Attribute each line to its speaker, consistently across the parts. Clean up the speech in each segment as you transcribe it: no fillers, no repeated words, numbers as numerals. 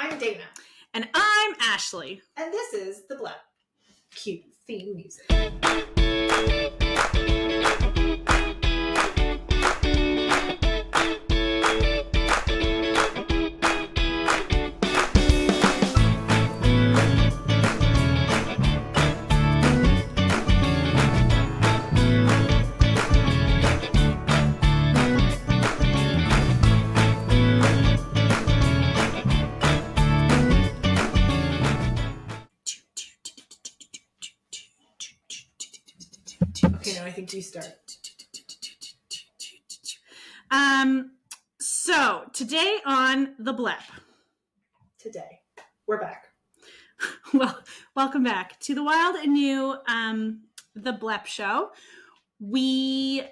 Speaker 1: I'm Dana.
Speaker 2: And I'm Ashley.
Speaker 1: And this is The Blep. Cute theme music. Okay, now I think you start.
Speaker 2: So today on The Blep.
Speaker 1: Today, we're back.
Speaker 2: Well, welcome back to the wild and new The Blep Show. We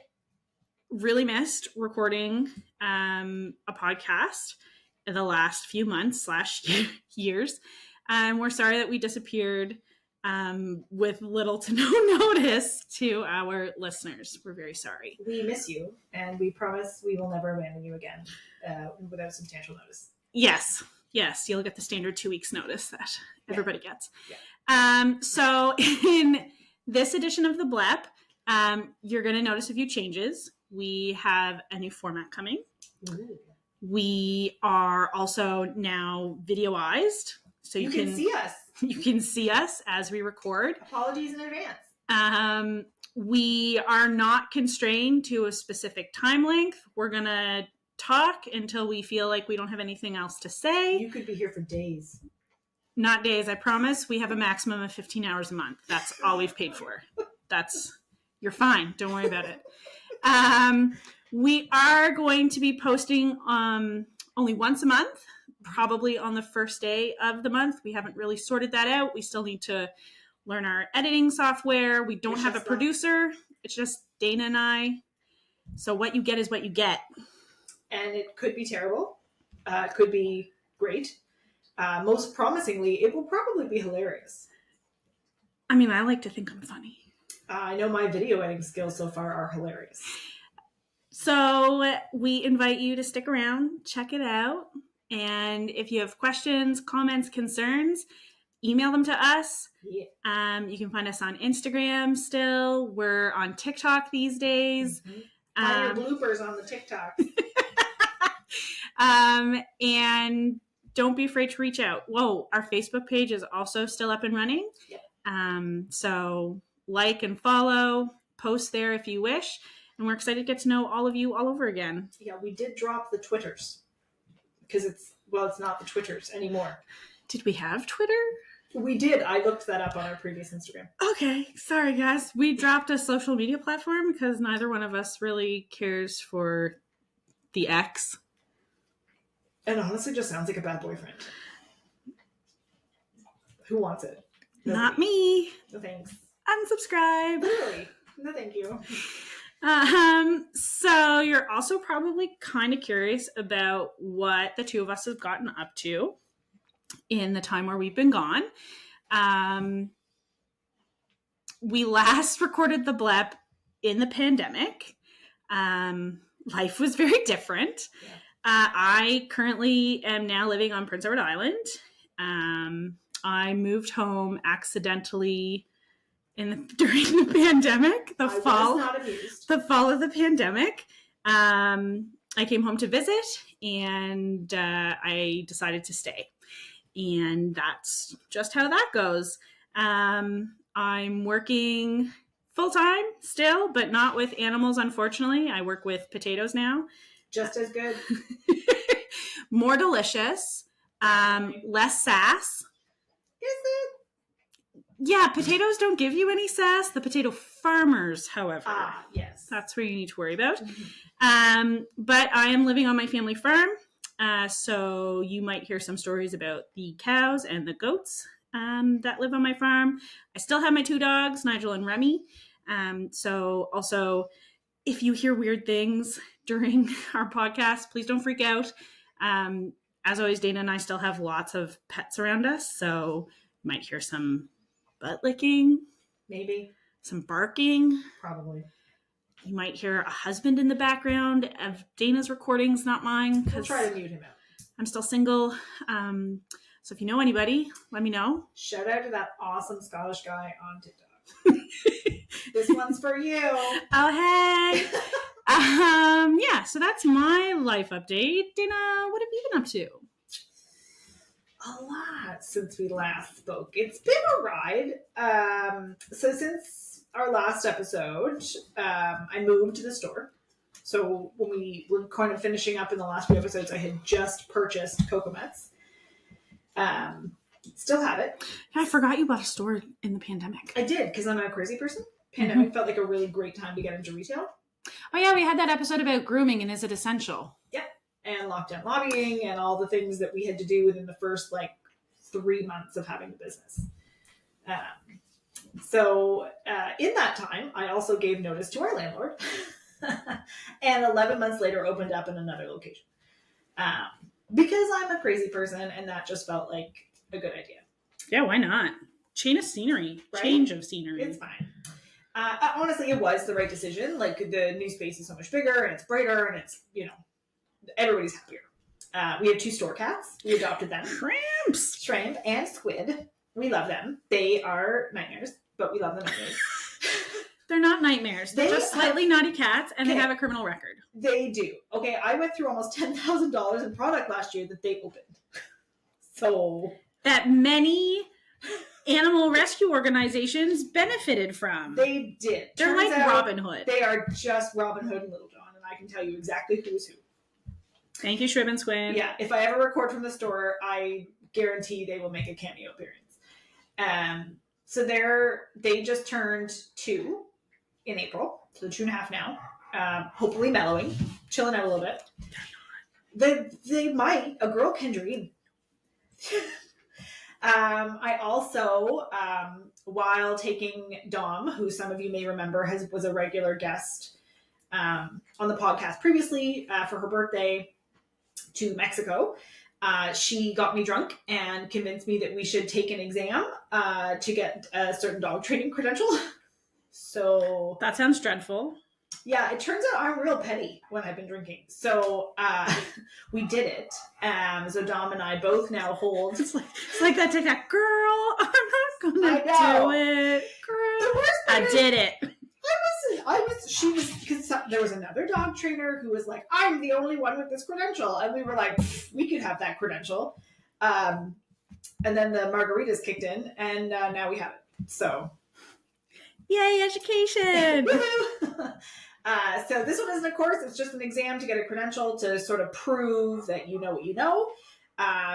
Speaker 2: really missed recording a podcast in the last few months / years. We're sorry that we disappeared with little to no notice to our listeners. We're very sorry.
Speaker 1: We miss you, and we promise we will never abandon you again without substantial notice.
Speaker 2: Yes, you'll get the standard 2 weeks notice that everybody gets.
Speaker 1: Yeah.
Speaker 2: So in this edition of The Blep, you're going to notice a few changes. We have a new format coming.
Speaker 1: Ooh.
Speaker 2: We are also now videoized. So you can
Speaker 1: see us.
Speaker 2: You can see us as we record.
Speaker 1: Apologies in advance.
Speaker 2: We are not constrained to a specific time length. We're going to talk until we feel like we don't have anything else to say.
Speaker 1: You could be here for days.
Speaker 2: Not days, I promise. We have a maximum of 15 hours a month. That's all we've paid for. You're fine. Don't worry about it. We are going to be posting only once a month, probably on the first day of the month. We haven't really sorted that out. We still need to learn our editing software. We don't have a producer. It's just Dana and I. So what you get is what you get.
Speaker 1: And it could be terrible. It could be great. Most promisingly, it will probably be hilarious.
Speaker 2: I mean, I like to think I'm funny.
Speaker 1: I know my video editing skills so far are hilarious.
Speaker 2: So we invite you to stick around, check it out. And if you have questions, comments, concerns, email them to us.
Speaker 1: Yeah.
Speaker 2: You can find us on Instagram still. We're on TikTok these days.
Speaker 1: Mm-hmm. Your bloopers on the TikTok.
Speaker 2: And don't be afraid to reach out. Whoa, our Facebook page is also still up and running.
Speaker 1: Yep.
Speaker 2: So like and follow, post there if you wish. And we're excited to get to know all of you all over again.
Speaker 1: Yeah, we did drop the Twitters. Because it's not the Twitters anymore.
Speaker 2: Did we have Twitter?
Speaker 1: We did. I looked that up on our previous Instagram.
Speaker 2: Okay. Sorry, guys. We dropped a social media platform because neither one of us really cares for the X.
Speaker 1: And honestly just sounds like a bad boyfriend. Who wants it? Nobody.
Speaker 2: Not me.
Speaker 1: No thanks.
Speaker 2: Unsubscribe.
Speaker 1: Literally. No thank you.
Speaker 2: So you're also probably kind of curious about what the two of us have gotten up to in the time where we've been gone. We last recorded The Blep in the pandemic. Life was very different.
Speaker 1: Yeah.
Speaker 2: I currently am now living on Prince Edward Island. I moved home accidentally during the pandemic, the fall of the pandemic. I came home to visit and I decided to stay. And that's just how that goes. I'm working full-time still, but not with animals, unfortunately. I work with potatoes now.
Speaker 1: Just as good.
Speaker 2: More delicious. Less sass.
Speaker 1: Is it?
Speaker 2: Yeah, potatoes don't give you any sass. The potato farmers, however.
Speaker 1: Yes.
Speaker 2: That's where you need to worry about.
Speaker 1: Mm-hmm.
Speaker 2: But I am living on my family farm. So you might hear some stories about the cows and the goats that live on my farm. I still have my 2 dogs, Nigel and Remy. So also, if you hear weird things during our podcast, please don't freak out. As always, Dana and I still have lots of pets around us. So you might hear some butt licking.
Speaker 1: Maybe.
Speaker 2: Some barking.
Speaker 1: Probably.
Speaker 2: You might hear a husband in the background of Dana's recordings, not mine.
Speaker 1: We'll try to mute him out.
Speaker 2: I'm still single. So if you know anybody, let me know.
Speaker 1: Shout out to that awesome Scottish guy on TikTok. This one's for you.
Speaker 2: Oh, hey. Yeah, so that's my life update. Dana, what have you been up to?
Speaker 1: A lot since we last spoke. It's been a ride. So since our last episode, I moved to the store. So when we were kind of finishing up in the last few episodes, I had just purchased Cocomets. Still have it.
Speaker 2: Yeah, I forgot you bought a store in the pandemic.
Speaker 1: I did, because I'm a crazy person. Pandemic felt like a really great time to get into retail.
Speaker 2: Oh yeah, we had that episode about grooming and is it essential?
Speaker 1: Yep. And lockdown lobbying and all the things that we had to do within the first 3 months of having the business. So in that time, I also gave notice to our landlord and 11 months later opened up in another location. Because I'm a crazy person and that just felt like a good idea.
Speaker 2: Yeah, why not? Change of scenery.
Speaker 1: Right?
Speaker 2: Change of scenery.
Speaker 1: It's fine. Honestly, it was the right decision. The new space is so much bigger and it's brighter and it's, everybody's happier. We have 2 store cats. We adopted them. Shrimp and squid. We love them. They are nightmares, but we love them anyways.
Speaker 2: They're not nightmares. They're just slightly naughty cats and they have a criminal record.
Speaker 1: They do. Okay, I went through almost $10,000 in product last year that they opened. So...
Speaker 2: that many animal rescue organizations benefited from.
Speaker 1: They did.
Speaker 2: They're like Robin Hood.
Speaker 1: They are just Robin Hood and Little John, and I can tell you exactly who's who.
Speaker 2: Thank you, Shrimp and Squid.
Speaker 1: Yeah, if I ever record from the store, I guarantee they will make a cameo appearance. So they just turned 2 in April, so 2.5 now. Hopefully mellowing, chilling out a little bit. They might. A girl can dream. I also, while taking Dom, who some of you may remember was a regular guest on the podcast previously for her birthday to Mexico, she got me drunk and convinced me that we should take an exam to get a certain dog training credential. So
Speaker 2: that sounds dreadful.
Speaker 1: Yeah, it turns out I'm real petty when I've been drinking. So we did it. So Dom and I both now hold.
Speaker 2: It's like that TikTok, girl, I'm not gonna do it. Girl,
Speaker 1: the worst part
Speaker 2: I did it.
Speaker 1: Because there was another dog trainer who was like, I'm the only one with this credential. And we were like, we could have that credential. And then the margaritas kicked in and now we have it. So.
Speaker 2: Yay, education.
Speaker 1: So this one isn't a course. It's just an exam to get a credential to sort of prove that you know what you know.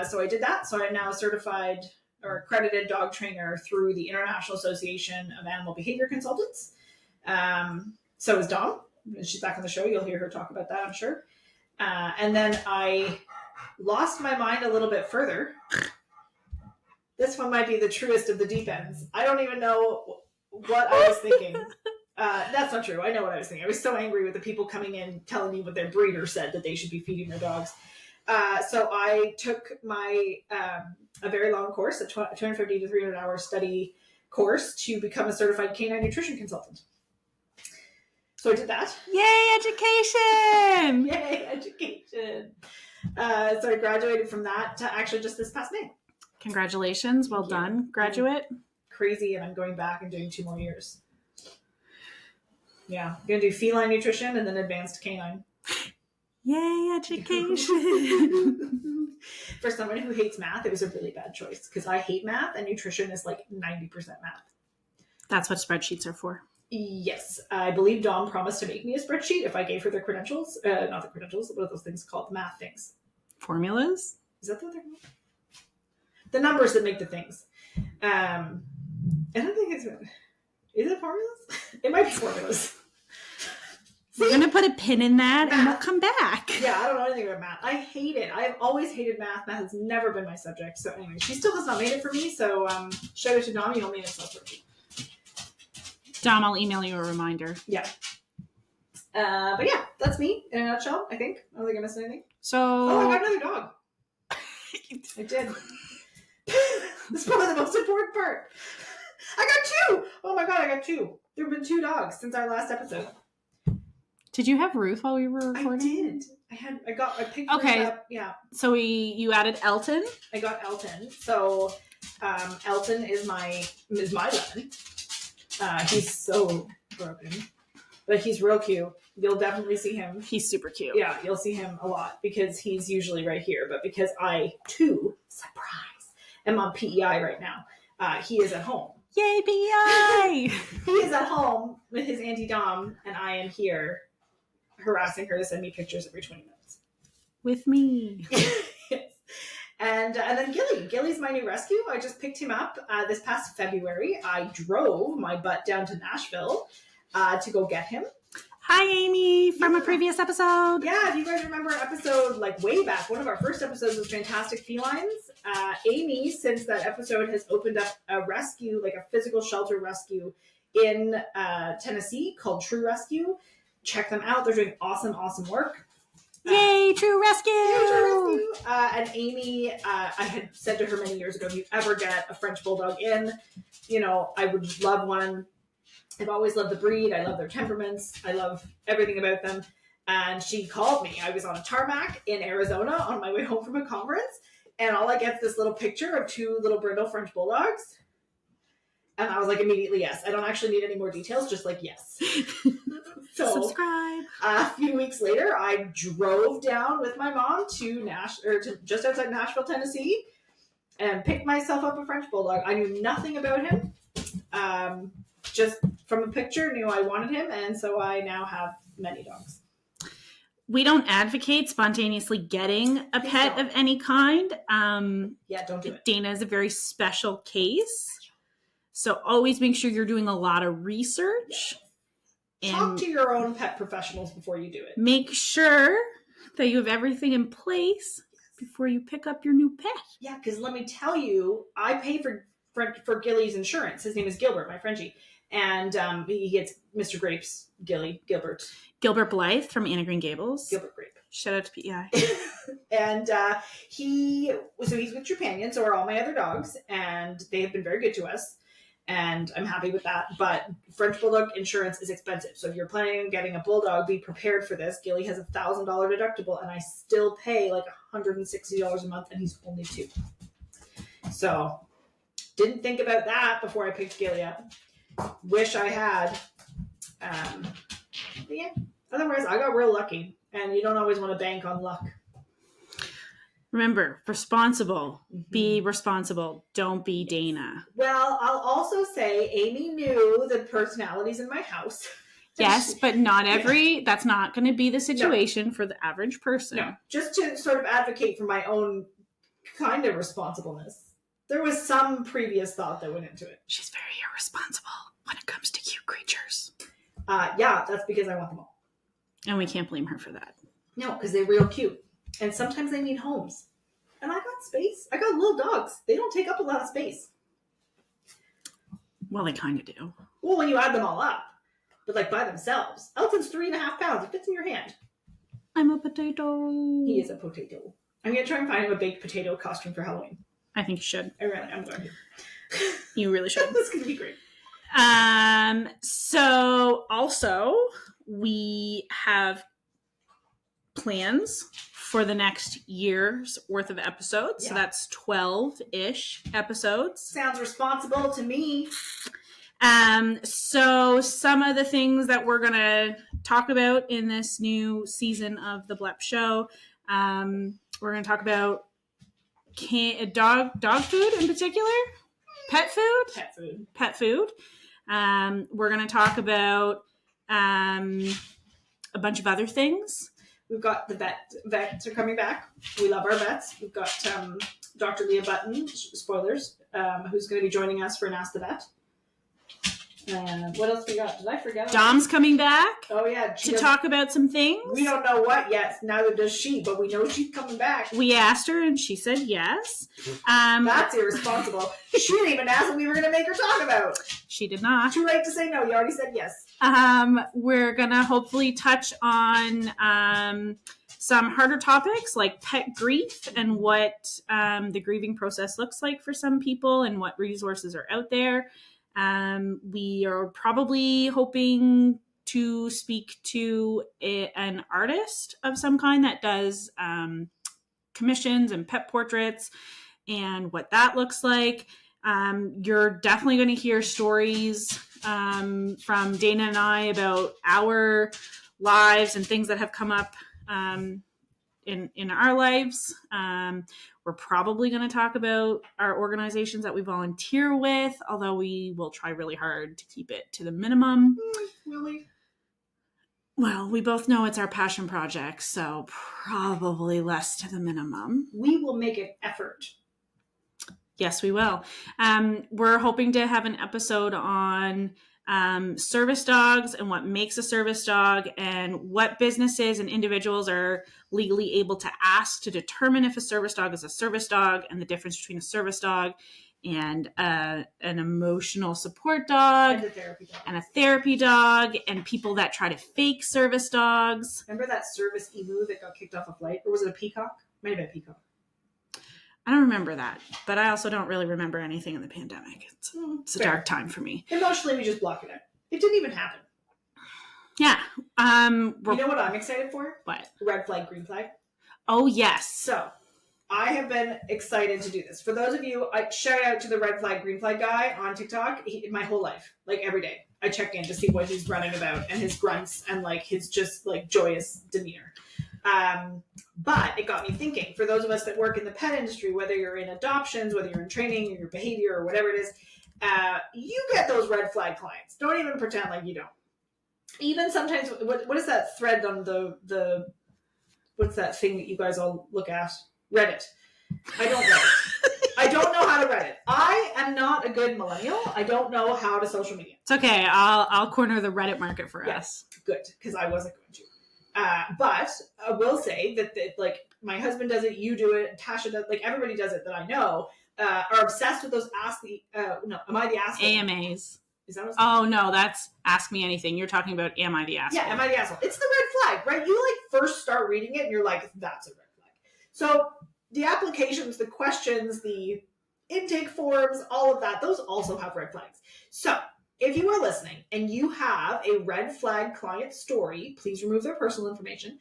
Speaker 1: So I did that. So I'm now a certified or accredited dog trainer through the International Association of Animal Behavior Consultants. So is Dom. She's back on the show. You'll hear her talk about that, I'm sure. And then I lost my mind a little bit further. This one might be the truest of the deep ends. I don't even know what I was thinking. That's not true. I know what I was thinking. I was so angry with the people coming in telling me what their breeder said that they should be feeding their dogs. So I took my a very long course, a 250 to 300 hour study course to become a certified canine nutrition consultant. So I did that.
Speaker 2: Yay, education!
Speaker 1: Yay, education! So I graduated from that to actually just this past May.
Speaker 2: Congratulations. Well done, graduate.
Speaker 1: Crazy, and I'm going back and doing 2 more years. Yeah, I'm going to do feline nutrition and then advanced canine.
Speaker 2: Yay, education.
Speaker 1: For someone who hates math, it was a really bad choice because I hate math and nutrition is like 90% math.
Speaker 2: That's what spreadsheets are for.
Speaker 1: Yes. I believe Dom promised to make me a spreadsheet if I gave her the credentials. Not the credentials, what are those things called? Math things.
Speaker 2: Formulas?
Speaker 1: Is that what they're called? The numbers that make the things. I don't think it's... Is it formulas? It might be formulas.
Speaker 2: We're going to put a pin in that and we'll come back.
Speaker 1: Yeah, I don't know anything about math. I hate it. I've always hated math. Math has never been my subject. So anyway, she still has not made it for me. So shout out to Dom. You owe me an Excel spreadsheet.
Speaker 2: Dom, I'll email you a reminder.
Speaker 1: Yeah. But yeah, that's me in a nutshell, I think. I don't think I missed anything.
Speaker 2: So...
Speaker 1: Oh, I got another dog. I did. That's probably the most important part. I got 2. Oh my God, I got 2. There have been 2 dogs since our last episode.
Speaker 2: Did you have Ruth while we were recording?
Speaker 1: I picked Ruth up. Yeah.
Speaker 2: So you added Elton?
Speaker 1: I got Elton. So Elton is my lemon. He's so broken, but he's real cute. You'll definitely see him.
Speaker 2: He's super cute.
Speaker 1: Yeah, you'll see him a lot because he's usually right here. But because I, too, surprise, am on PEI right now, he is at home.
Speaker 2: Yay, PEI!
Speaker 1: He is at home with his Auntie Dom, and I am here harassing her to send me pictures every 20 minutes.
Speaker 2: With me.
Speaker 1: Yes. And then Gilly. Gilly's my new rescue. I just picked him up this past February. I drove my butt down to Nashville to go get him.
Speaker 2: Hi, Amy, from a previous episode.
Speaker 1: Yeah, if you guys remember an episode like way back, one of our first episodes was Fantastic Felines. Amy, since that episode, has opened up a rescue, like a physical shelter rescue in Tennessee called True Rescue. Check them out. They're doing awesome, awesome work.
Speaker 2: Yay, True Rescue!
Speaker 1: Yay, True Rescue! And Amy, I had said to her many years ago, if you ever get a French Bulldog in, I would love one. I've always loved the breed. I love their temperaments. I love everything about them. And she called me. I was on a tarmac in Arizona on my way home from a conference. And all I get is this little picture of two little brindle French Bulldogs. And I was like, immediately, yes. I don't actually need any more details. Just like, yes. So,
Speaker 2: subscribe.
Speaker 1: A few weeks later, I drove down with my mom to just outside Nashville, Tennessee, and picked myself up a French Bulldog. I knew nothing about him. Just from a picture, knew I wanted him, and so I now have many dogs.
Speaker 2: We don't advocate spontaneously getting a pet of any kind.
Speaker 1: Yeah, don't do it.
Speaker 2: Dana is a very special case. So always make sure you're doing a lot of research.
Speaker 1: Yeah. Talk to your own pet professionals before you do it.
Speaker 2: Make sure that you have everything in place before you pick up your new pet.
Speaker 1: Yeah, because let me tell you, I pay for Gilly's insurance. His name is Gilbert, my Frenchie. And he gets Mr. Grape's Gilbert
Speaker 2: Blythe from Anna Green Gables.
Speaker 1: Gilbert Grape.
Speaker 2: Shout out to PEI.
Speaker 1: And he's with Trupanion, so are all my other dogs, and they have been very good to us. And I'm happy with that. But French Bulldog insurance is expensive. So if you're planning on getting a Bulldog, be prepared for this. Gilly has $1,000 deductible, and I still pay like $160 a month, and he's only 2. So didn't think about that before I picked Gilly up. Wish I had. But yeah. Otherwise, I got real lucky. And you don't always want to bank on luck.
Speaker 2: Remember, responsible. Mm-hmm. Be responsible. Don't be Dana.
Speaker 1: Well, I'll also say Amy knew the personalities in my house.
Speaker 2: Yes, but not every, that's not going to be the situation for the average person.
Speaker 1: No, just to sort of advocate for my own kind of responsibleness. There was some previous thought that went into it.
Speaker 2: She's very irresponsible when it comes to cute creatures.
Speaker 1: Yeah, that's because I want them all.
Speaker 2: And we can't blame her for that.
Speaker 1: No, because they're real cute. And sometimes they need homes. And I got space. I got little dogs. They don't take up a lot of space.
Speaker 2: Well, they kind of do.
Speaker 1: Well, when you add them all up. But like by themselves. Elton's 3.5 pounds. It fits in your hand.
Speaker 2: I'm a potato.
Speaker 1: He is a potato. I'm going to try and find him a baked potato costume for Halloween.
Speaker 2: I think you should.
Speaker 1: I'm going to.
Speaker 2: You really should.
Speaker 1: This is going to be great.
Speaker 2: So also we have plans for the next year's worth of episodes. Yeah. So that's 12-ish episodes.
Speaker 1: Sounds responsible to me.
Speaker 2: So some of the things that we're going to talk about in this new season of the Blep Show, we're going to talk about dog food in particular, pet food. We're going to talk about a bunch of other things.
Speaker 1: We've got the vets are coming back. We love our vets. We've got Dr. Leah Button, spoilers, who's going to be joining us for an Ask the Vet. What else we got? Did I forget?
Speaker 2: Dom's coming back.
Speaker 1: Oh, yeah.
Speaker 2: To talk about some things.
Speaker 1: We don't know what yet. Neither does she, but we know she's coming back.
Speaker 2: We asked her, and she said yes.
Speaker 1: That's irresponsible. She didn't even ask what we were going to make her talk about.
Speaker 2: She did not.
Speaker 1: Too late to say no. You already said yes.
Speaker 2: We're going to hopefully touch on some harder topics like pet grief and what the grieving process looks like for some people and what resources are out there. We are probably hoping to speak to an artist of some kind that does commissions and pet portraits and what that looks like. You're definitely going to hear stories from Dana and I about our lives and things that have come up in our lives. We're probably going to talk about our organizations that we volunteer with, although we will try really hard to keep it to the minimum.
Speaker 1: Really?
Speaker 2: Well, we both know it's our passion project, so probably less to the minimum.
Speaker 1: We will make an effort.
Speaker 2: Yes, we will. We're hoping to have an episode on service dogs and what makes a service dog and what businesses and individuals are legally able to ask to determine if a service dog is a service dog, and the difference between a service dog and an emotional support dog
Speaker 1: and
Speaker 2: a therapy dog and people that try to fake service dogs.
Speaker 1: Remember that service emu that got kicked off a flight? Or was it a peacock? Might have been a peacock.
Speaker 2: I don't remember that, but I also don't really remember anything in the pandemic. It's a dark time for me.
Speaker 1: Emotionally, we just block it out. It didn't even happen.
Speaker 2: Yeah.
Speaker 1: You know what I'm excited for?
Speaker 2: What?
Speaker 1: Red flag, green flag.
Speaker 2: Oh, yes.
Speaker 1: So I have been excited to do this. For those of you, I shout out to the red flag, green flag guy on TikTok. My whole life, like every day, I check in to see what he's running about and his grunts and like his just like joyous demeanor. But it got me thinking, for those of us that work in the pet industry, whether you're in adoptions, whether you're in training or your behavior or whatever it is, you get those red flag clients. Don't even pretend like you don't. Even sometimes, what is that thread on the what's that thing that you guys all look at? Reddit. I don't Reddit. I don't know how to Reddit. I am not a good millennial. I don't know how to social media.
Speaker 2: It's okay. I'll corner the Reddit market for us.
Speaker 1: Good, because I wasn't going to. But I will say that like my husband does it, you do it, Tasha does, like everybody does it that I know, are obsessed with those am I the asshole?
Speaker 2: AMAs.
Speaker 1: Is that what
Speaker 2: Oh no, that's Ask Me Anything. You're talking about Am I the Asshole?
Speaker 1: Yeah, Am I the Asshole? It's the red flag, right? You like first start reading it and you're like, that's a red flag. So the applications, the questions, the intake forms, all of that, those also have red flags. So if you are listening and you have a red flag client story, please remove their personal information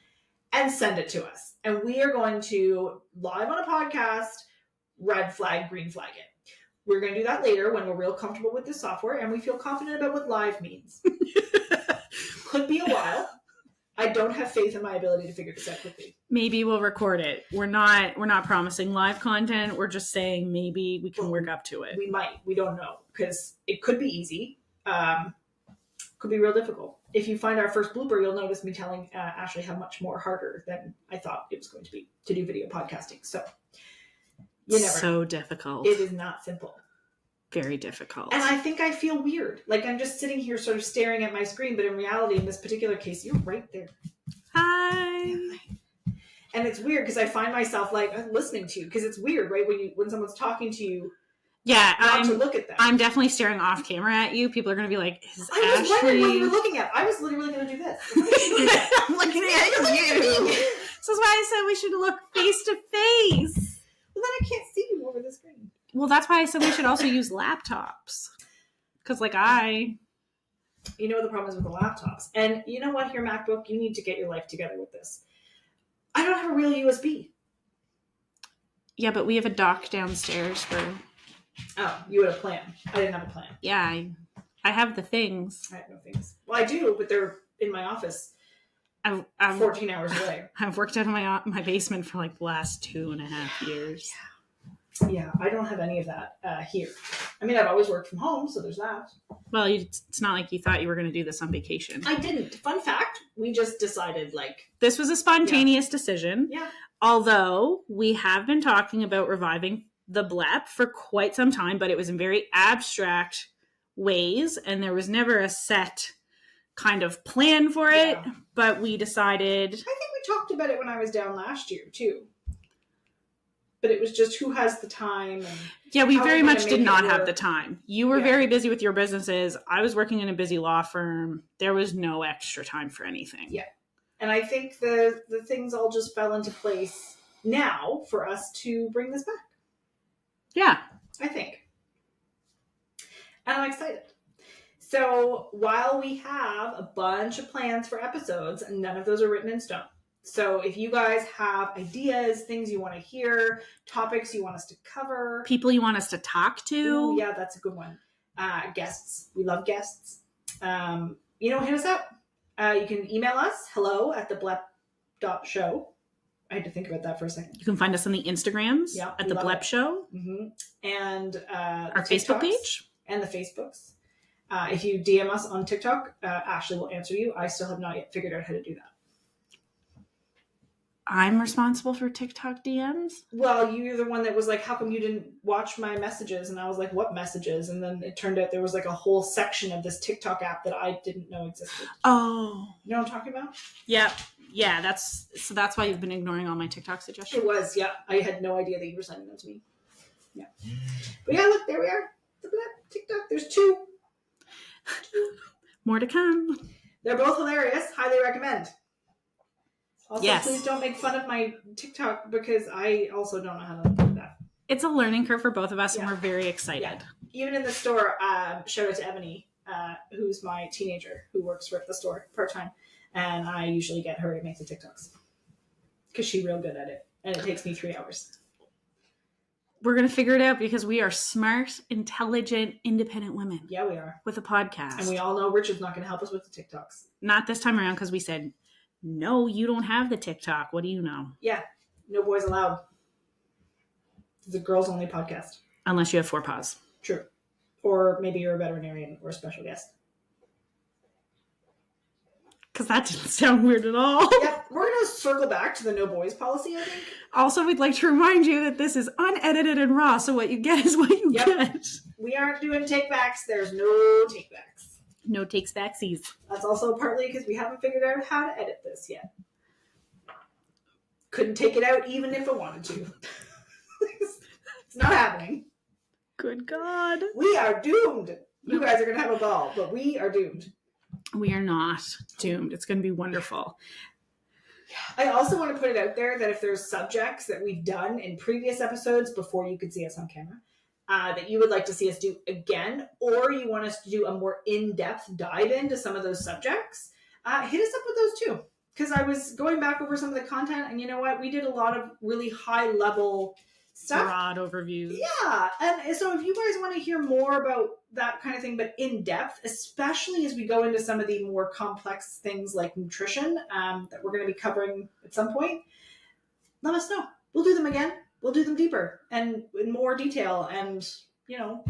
Speaker 1: and send it to us. And we are going to, live on a podcast, red flag, green flag it. We're going to do that later when we're real comfortable with this software and we feel confident about what live means. Could be a while. I don't have faith in my ability to figure this out quickly.
Speaker 2: Maybe we'll record it. We're not promising live content. We're just saying maybe we can work up to it.
Speaker 1: We might. We don't know, because it could be easy. Could be real difficult. If you find our first blooper, you'll notice me telling Ashley how much more harder than I thought it was going to be to do video podcasting. So you never know.
Speaker 2: Difficult.
Speaker 1: It is not simple.
Speaker 2: Very difficult.
Speaker 1: And I think I feel weird. Like I'm just sitting here sort of staring at my screen, but in reality, in this particular case, you're right there.
Speaker 2: Hi.
Speaker 1: And it's weird because I find myself like listening to you, because it's weird, right? When someone's talking to you.
Speaker 2: Yeah,
Speaker 1: to look at them.
Speaker 2: I'm definitely staring off camera at you. People are going to be like, is
Speaker 1: I was
Speaker 2: Ashley...
Speaker 1: wondering what you were looking at. I was literally going to do this.
Speaker 2: I'm looking at you. This is why I said we should look face to face.
Speaker 1: Well, then I can't see you over the screen.
Speaker 2: Well, that's why I said we should also use laptops. Because,
Speaker 1: You know what the problem is with the laptops. And you know what, here, MacBook, you need to get your life together with this. I don't have a real USB.
Speaker 2: Yeah, but we have a dock downstairs for...
Speaker 1: Oh, you had a plan. I didn't have a plan.
Speaker 2: Yeah, I have the things.
Speaker 1: I have no things. Well, I do, but they're in my office.
Speaker 2: I'm
Speaker 1: 14 hours away.
Speaker 2: I've worked out of my basement for the last 2.5 years.
Speaker 1: Yeah, I don't have any of that here. I mean, I've always worked from home, so there's that.
Speaker 2: Well, it's not like you thought you were going to do this on vacation.
Speaker 1: I didn't. Fun fact, we just decided,
Speaker 2: This was a spontaneous decision.
Speaker 1: Yeah.
Speaker 2: Although, we have been talking about reviving the BLEP for quite some time, but it was in very abstract ways, and there was never a set kind of plan for it. But we decided... I think
Speaker 1: we talked about it when I was down last year, too. But it was just who has the time. And
Speaker 2: yeah, we very much did not have the time. You were very busy with your businesses. I was working in a busy law firm. There was no extra time for anything.
Speaker 1: Yeah. And I think the things all just fell into place now for us to bring this back.
Speaker 2: Yeah.
Speaker 1: I think. And I'm excited. So while we have a bunch of plans for episodes, none of those are written in stone. So if you guys have ideas, things you want to hear, topics you want us to cover,
Speaker 2: people you want us to talk to.
Speaker 1: Ooh, yeah, that's a good one. Guests. We love guests. Hit us up. You can email us, hello@theblep.show. I had to think about that for a second.
Speaker 2: You can find us on the Instagrams at the Blep Show.
Speaker 1: Mm-hmm. And
Speaker 2: our Facebook page.
Speaker 1: And the Facebooks. If you DM us on TikTok, Ashley will answer you. I still have not yet figured out how to do that.
Speaker 2: I'm responsible for TikTok DMs?
Speaker 1: Well, you're the one that was like, how come you didn't watch my messages? And I was like, what messages? And then it turned out there was like a whole section of this TikTok app that I didn't know existed.
Speaker 2: Oh.
Speaker 1: You know what I'm talking about?
Speaker 2: Yeah. Yeah, that's why you've been ignoring all my TikTok suggestions.
Speaker 1: It was, yeah. I had no idea that you were sending them to me. Yeah. But yeah, look, there we are. The Blep TikTok. There's two.
Speaker 2: More to come.
Speaker 1: They're both hilarious. Highly recommend. Also,
Speaker 2: yes.
Speaker 1: Please don't make fun of my TikTok because I also don't know how to do that.
Speaker 2: It's a learning curve for both of us, and we're very excited. Yeah.
Speaker 1: Even in the store, shout out to Ebony, who's my teenager who works for the store part-time, and I usually get her to make the TikToks because she's real good at it, and it takes me 3 hours.
Speaker 2: We're going to figure it out because we are smart, intelligent, independent women.
Speaker 1: Yeah, we are.
Speaker 2: With a podcast.
Speaker 1: And we all know Richard's not going to help us with the TikToks.
Speaker 2: Not this time around because we said, no, you don't have the TikTok. What do you know?
Speaker 1: Yeah. No boys allowed. It's a girls only podcast.
Speaker 2: Unless you have 4 paws.
Speaker 1: True. Or maybe you're a veterinarian or a special guest.
Speaker 2: Because that didn't sound weird at all.
Speaker 1: Yep. We're going to circle back to the no boys policy, I think.
Speaker 2: Also, we'd like to remind you that this is unedited and raw, so what you get is what you get.
Speaker 1: We aren't doing take-backs. There's no take-backs.
Speaker 2: No takes backsies.
Speaker 1: That's also partly because we haven't figured out how to edit this yet. Couldn't take it out even if I wanted to. It's not happening.
Speaker 2: Good God.
Speaker 1: We are doomed. You guys are going to have a ball, but we are doomed.
Speaker 2: We are not doomed. It's going to be wonderful.
Speaker 1: I also want to put it out there that if there's subjects that we've done in previous episodes before you could see us on camera, that you would like to see us do again, or you want us to do a more in-depth dive into some of those subjects, hit us up with those too. Because I was going back over some of the content, and you know what? We did a lot of really high-level stuff.
Speaker 2: Broad overviews.
Speaker 1: Yeah. And so if you guys want to hear more about that kind of thing, but in-depth, especially as we go into some of the more complex things like nutrition that we're going to be covering at some point, let us know. We'll do them again. We'll do them deeper and in more detail and,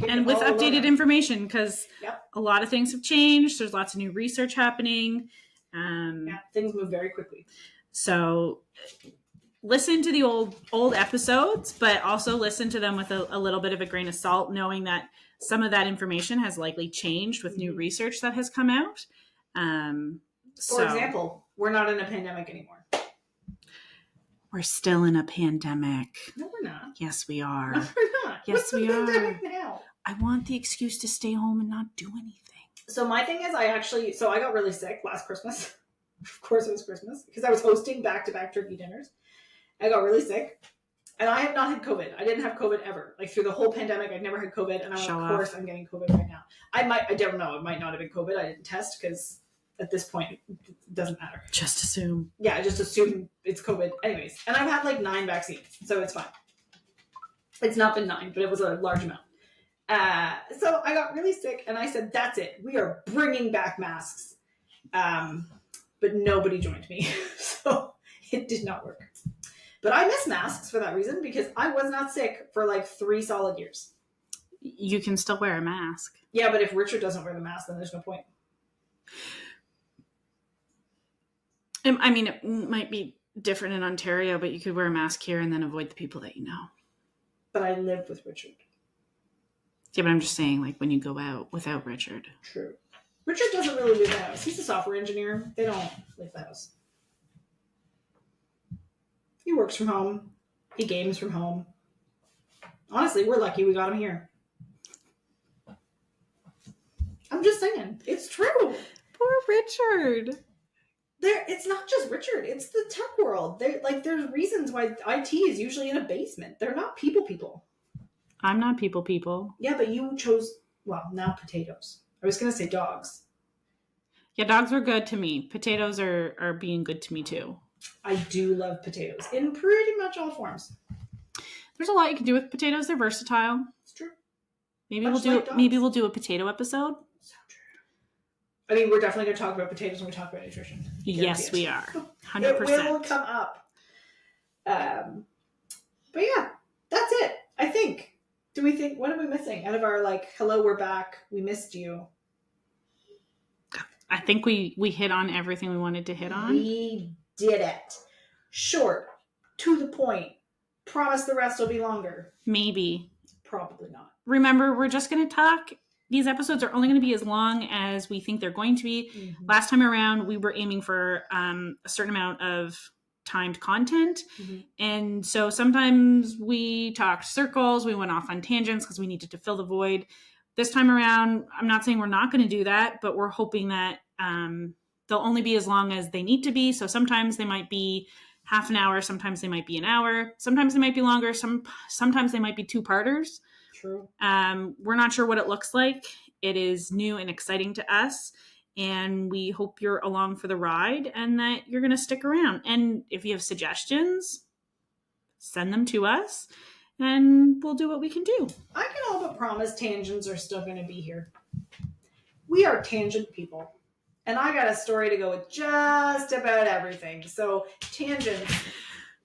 Speaker 2: and with updated information because a lot of things have changed. There's lots of new research happening.
Speaker 1: Things move very quickly.
Speaker 2: So listen to the old episodes, but also listen to them with a little bit of a grain of salt, knowing that some of that information has likely changed with new research that has come out.
Speaker 1: For example, we're not in a pandemic anymore.
Speaker 2: We're still in a pandemic.
Speaker 1: No, we're not.
Speaker 2: Yes, we are.
Speaker 1: No, we're not.
Speaker 2: Yes,
Speaker 1: What's
Speaker 2: we are.
Speaker 1: Pandemic now?
Speaker 2: I want the excuse to stay home and not do anything.
Speaker 1: So my thing is, I got really sick last Christmas. Of course it was Christmas because I was hosting back-to-back turkey dinners. I got really sick. And I have not had COVID. I didn't have COVID ever. Like through the whole pandemic, I've never had COVID. And of course I'm getting COVID right now. I don't know. It might not have been COVID. I didn't test because at this point, it doesn't matter.
Speaker 2: Just assume.
Speaker 1: Yeah, I just assume it's COVID. Anyways. And I've had like 9 vaccines. So it's fine. It's not been 9, but it was a large amount. So I got really sick and I said, that's it. We are bringing back masks. But nobody joined me. So it did not work. But I miss masks for that reason because I was not sick for like 3 solid years.
Speaker 2: You can still wear a mask.
Speaker 1: Yeah, but if Richard doesn't wear the mask, then there's no point.
Speaker 2: I mean, it might be different in Ontario, but you could wear a mask here and then avoid the people that you know.
Speaker 1: But I live with Richard.
Speaker 2: Yeah, but I'm just saying, like, when you go out without Richard.
Speaker 1: True. Richard doesn't really leave the house. He's a software engineer. They don't leave the house. He works from home. He games from home. Honestly, we're lucky we got him here. I'm just saying. It's true.
Speaker 2: Poor Richard.
Speaker 1: It's not just Richard. It's the tech world. There's reasons why IT is usually in a basement. They're not people.
Speaker 2: I'm not people.
Speaker 1: Yeah, but you chose, well, now potatoes. I was going to say dogs.
Speaker 2: Yeah, dogs were good to me. Potatoes are being good to me too.
Speaker 1: I do love potatoes in pretty much all forms.
Speaker 2: There's a lot you can do with potatoes. They're versatile.
Speaker 1: It's true.
Speaker 2: Maybe we'll do a potato episode.
Speaker 1: So true. I mean, we're definitely going to talk about potatoes when we talk about nutrition.
Speaker 2: Yes, we are. 100%.
Speaker 1: It will come up. But yeah, that's it. I think. Do we think, what are we missing out of our hello, we're back, we missed you?
Speaker 2: I think we hit on everything we wanted to hit on.
Speaker 1: We did it. Short, to the point. Promise the rest will be longer.
Speaker 2: Maybe.
Speaker 1: Probably not.
Speaker 2: Remember, we're just going to talk. These episodes are only going to be as long as we think they're going to be. Mm-hmm. Last time around, we were aiming for a certain amount of timed content. Mm-hmm. And so sometimes we talked circles, we went off on tangents because we needed to fill the void. This time around, I'm not saying we're not going to do that, but we're hoping that they'll only be as long as they need to be. So sometimes they might be half an hour, sometimes they might be an hour, sometimes they might be longer, sometimes they might be two-parters.
Speaker 1: True.
Speaker 2: We're not sure what it looks like. It is new and exciting to us. And we hope you're along for the ride and that you're going to stick around. And if you have suggestions, send them to us and we'll do what we can do.
Speaker 1: I can all but promise tangents are still going to be here. We are tangent people. And I got a story to go with just about everything. So tangents,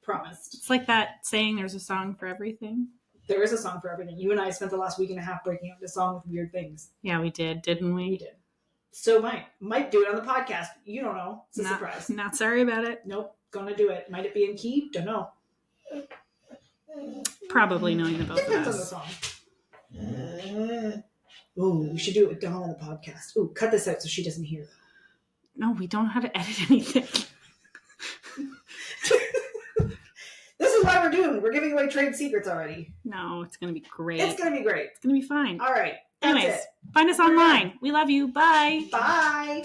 Speaker 1: promised.
Speaker 2: It's like that saying there's a song for everything.
Speaker 1: There is a song for everything. You and I spent the last week and a half breaking up the song with weird things.
Speaker 2: Yeah, we did, didn't we?
Speaker 1: We did. So might do it on the podcast. You don't know. It's a surprise.
Speaker 2: Not sorry about it.
Speaker 1: Nope. Gonna do it. Might it be in key? Don't know.
Speaker 2: Probably knowing the both of us.
Speaker 1: Depends on the song. Ooh, we should do it with Dawn on the podcast. Ooh, cut this out so she doesn't hear.
Speaker 2: No, we don't know how to edit anything.
Speaker 1: This is why we're doing. We're giving away trade secrets already.
Speaker 2: No, it's gonna be great.
Speaker 1: It's gonna be great.
Speaker 2: It's gonna be fine.
Speaker 1: All right.
Speaker 2: Anyways, find us online. We love you. Bye.
Speaker 1: Bye.